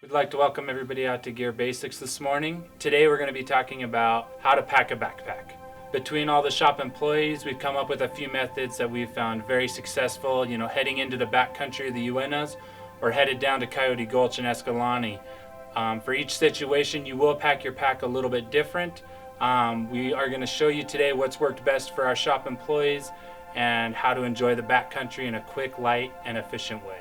We'd like to welcome everybody out to Gear Basics this morning. Today we're going to be talking about how to pack a backpack. Between all the shop employees, we've come up with a few methods that we've found very successful, heading into the backcountry of the Uintas or headed down to Coyote Gulch and Escalante. For each situation, you will pack your pack a little bit different. We are going to show you today what's worked best for our shop employees and how to enjoy the backcountry in a quick, light, and efficient way.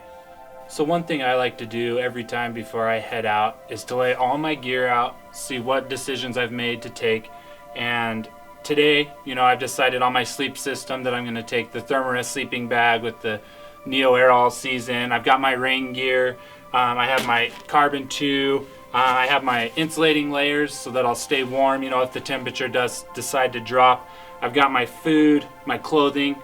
So one thing I like to do every time before I head out is to lay all my gear out, see what decisions I've made to take. And today, I've decided on my sleep system that I'm going to take the Therm-a-rest sleeping bag with the Neo Air All Season. I've got my rain gear. I have my carbon 2. I have my insulating layers so that I'll stay warm, if the temperature does decide to drop. I've got my food, my clothing,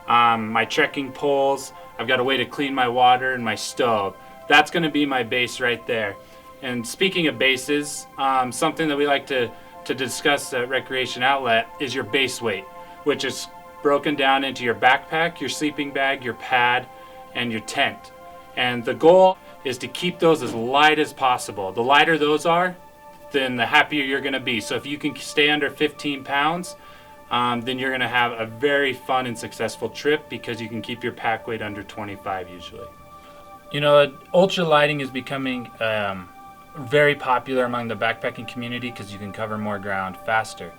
my trekking poles. I've got a way to clean my water and my stove. That's going to be my base right there. And speaking of bases, something that we like to discuss at Recreation Outlet is your base weight, which is broken down into your backpack, your sleeping bag, your pad, and your tent. And the goal is to keep those as light as possible. The lighter those are, then the happier you're going to be. So if you can stay under 15 pounds, then you're going to have a very fun and successful trip because you can keep your pack weight under 25 usually. Ultra lighting is becoming very popular among the backpacking community because you can cover more ground faster.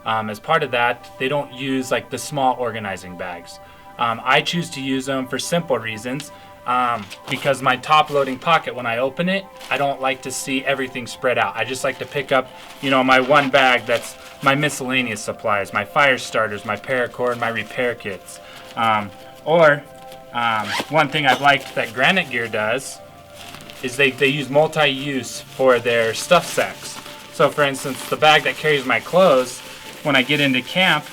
As part of that, they don't use like the small organizing bags. I choose to use them for simple reasons. Because my top loading pocket, when I open it, I don't like to see everything spread out. I just like to pick up, my one bag that's my miscellaneous supplies, my fire starters, my paracord, my repair kits. One thing I've liked that Granite Gear does is they use multi-use for their stuff sacks. So for instance, the bag that carries my clothes, when I get into camp,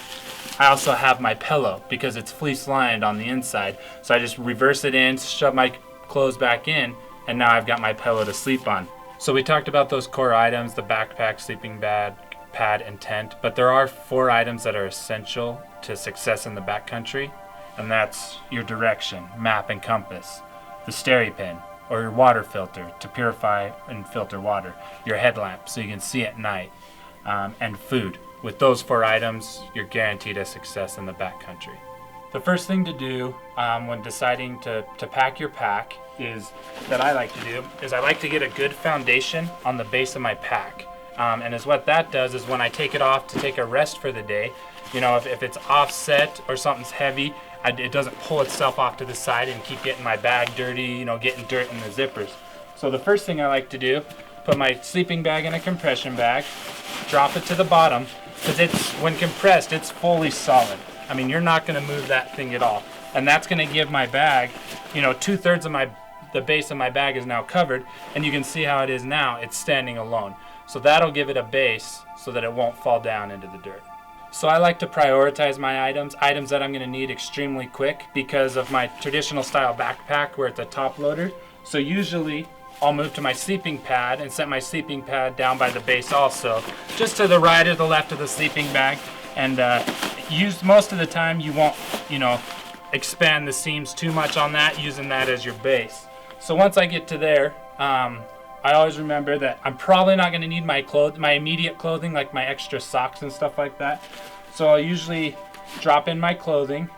I also have my pillow because it's fleece lined on the inside. So I just reverse it in, shove my clothes back in, and now I've got my pillow to sleep on. So we talked about those core items, the backpack, sleeping bag, pad, and tent, but there are 4 items that are essential to success in the backcountry, and that's your direction, map and compass, the SteriPen, or your water filter to purify and filter water, your headlamp so you can see at night, and food. With those 4 items, you're guaranteed a success in the backcountry. The first thing to do when deciding to pack your pack I like to get a good foundation on the base of my pack. And what that does is when I take it off to take a rest for the day, if it's offset or something's heavy, it doesn't pull itself off to the side and keep getting my bag dirty, getting dirt in the zippers. So the first thing I like to do, put my sleeping bag in a compression bag, drop it to the bottom, because when compressed, it's fully solid. I mean, you're not going to move that thing at all. And that's going to give my bag, 2/3 of the base of my bag is now covered, and you can see how it is now. It's standing alone. So that'll give it a base so that it won't fall down into the dirt. So I like to prioritize my items that I'm going to need extremely quick because of my traditional style backpack where it's a top loader. So usually I'll move to my sleeping pad and set my sleeping pad down by the base also, just to the right or the left of the sleeping bag. And most of the time you won't, expand the seams too much on that, using that as your base. So once I get to there, I always remember that I'm probably not going to need my immediate clothing, like my extra socks and stuff like that. So I'll usually drop in my clothing.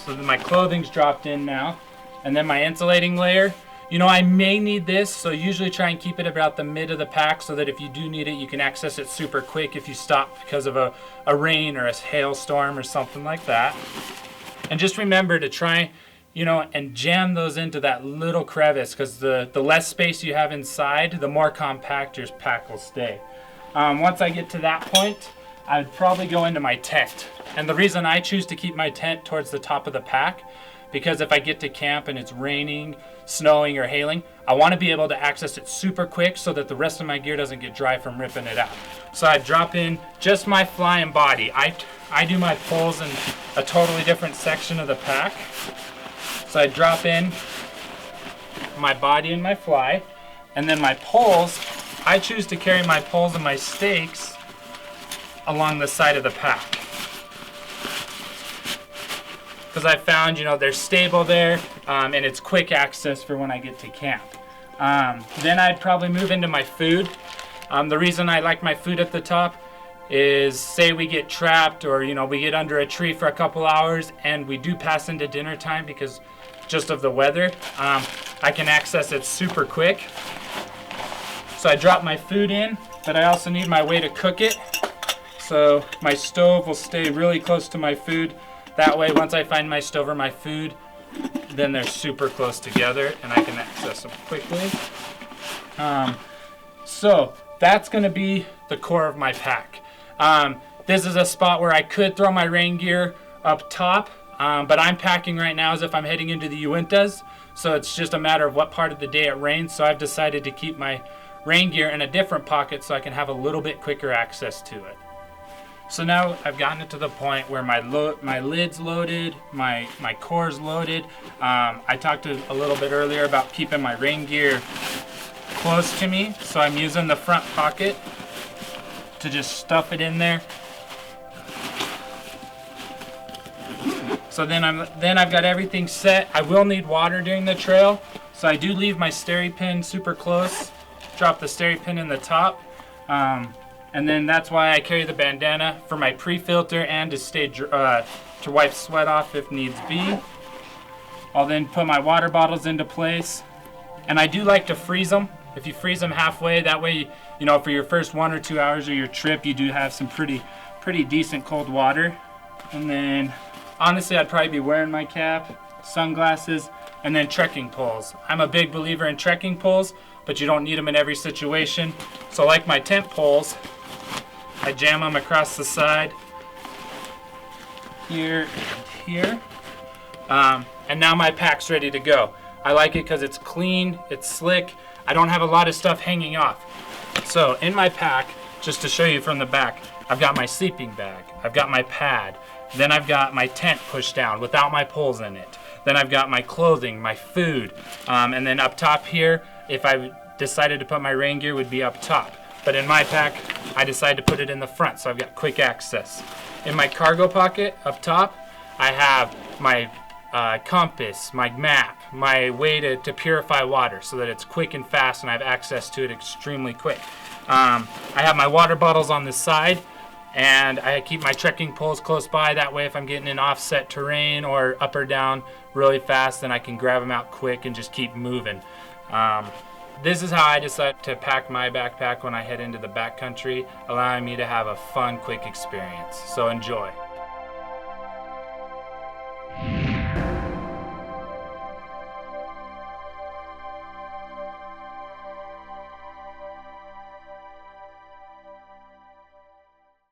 So then my clothing's dropped in now. And then my insulating layer. I may need this, so usually try and keep it about the mid of the pack so that if you do need it, you can access it super quick if you stop because of a rain or a hailstorm or something like that. And just remember to try, and jam those into that little crevice because the less space you have inside, the more compact your pack will stay. Once I get to that point, I'd probably go into my tent. And the reason I choose to keep my tent towards the top of the pack, because if I get to camp and it's raining, snowing, or hailing, I want to be able to access it super quick so that the rest of my gear doesn't get dry from ripping it out. So I drop in just my flying body. I do my poles in a totally different section of the pack. So I drop in my body and my fly, and then my poles, I choose to carry my poles and my stakes along the side of the pack. because I found, they're stable there, and it's quick access for when I get to camp. Then I'd probably move into my food. The reason I like my food at the top is, say we get trapped, or we get under a tree for a couple hours and we do pass into dinner time because just of the weather, I can access it super quick. So I drop my food in, but I also need my way to cook it. So my stove will stay really close to my food. That way, once I find my stove or my food, then they're super close together and I can access them quickly. So that's gonna be the core of my pack. This is a spot where I could throw my rain gear up top, but I'm packing right now as if I'm heading into the Uintas. So it's just a matter of what part of the day it rains. So I've decided to keep my rain gear in a different pocket so I can have a little bit quicker access to it. So now I've gotten it to the point where my lid's loaded, my core's loaded. I talked a little bit earlier about keeping my rain gear close to me, so I'm using the front pocket to just stuff it in there. So then I've got everything set. I will need water during the trail, so I do leave my steri pin super close. Drop the steri pin in the top. And then that's why I carry the bandana for my pre-filter and to stay to wipe sweat off if needs be. I'll then put my water bottles into place, and I do like to freeze them. If you freeze them halfway, that way, for your first 1 or 2 hours of your trip, you do have some pretty decent cold water. And then, honestly, I'd probably be wearing my cap, sunglasses, and then trekking poles. I'm a big believer in trekking poles, but you don't need them in every situation. So like my tent poles, I jam them across the side, here and here. And now my pack's ready to go. I like it because it's clean, it's slick. I don't have a lot of stuff hanging off. So in my pack, just to show you from the back, I've got my sleeping bag, I've got my pad, then I've got my tent pushed down without my poles in it. Then I've got my clothing, my food, and then up top here, if I decided to put my rain gear, would be up top. But in my pack, I decided to put it in the front, so I've got quick access. In my cargo pocket up top, I have my compass, my map, my way to purify water so that it's quick and fast and I have access to it extremely quick. I have my water bottles on the side, and I keep my trekking poles close by. That way if I'm getting in offset terrain or up or down really fast, then I can grab them out quick and just keep moving. This is how I decide to pack my backpack when I head into the backcountry, allowing me to have a fun, quick experience. So enjoy.